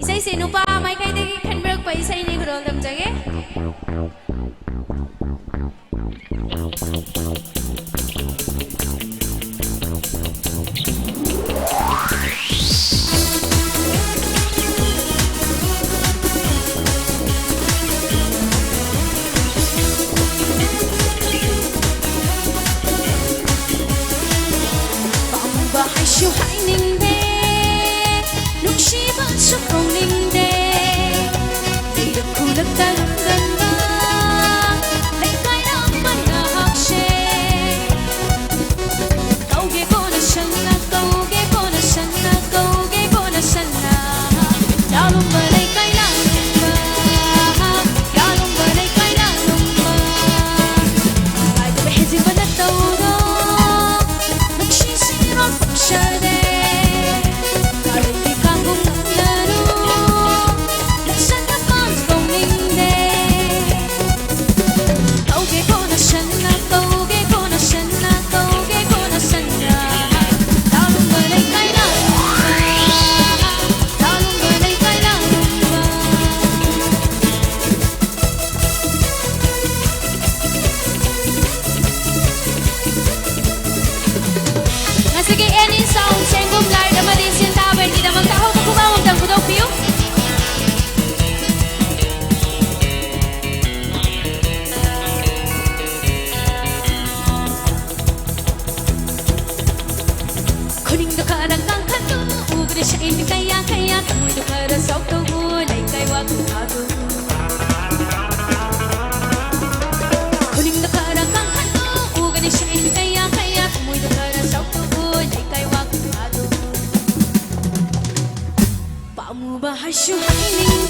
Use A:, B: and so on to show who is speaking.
A: Isayse nupa maikaidagi khanbirakpa isaini khurol damjage. Shu hai ning de lúc shi ba su công ning de đi được khu đất ta lúc gần ba lấy cái đó mà na hak she câu ghé cô na sân na câu ghé cô na sân na câu ghé cô na sân na đã lung ba lấy cái la lung ba đã lung ba lấy cái la lung ba ai đã biết gì vẫn đâu đó lúc shi si rồi Shade, kariti kangkung laro, lasan na pants going day. Kauge ko na sana, kauge ko na sana, kauge ko na sana. Talong balay kay lalumba, talong balay kay lalumba. Sige, any sound, senggum lar, damadin sintawer, di damang taho, kukumawag ng kudok piyo. Kuning na karang kanto, ugri siya ini kaya, tamoy na para sa oktobo, lay kay wakong kato. Kuning na karang kanto, ugri siya ini kaya, tamoy na para sa oktobo. Pamu bahasyu hai ning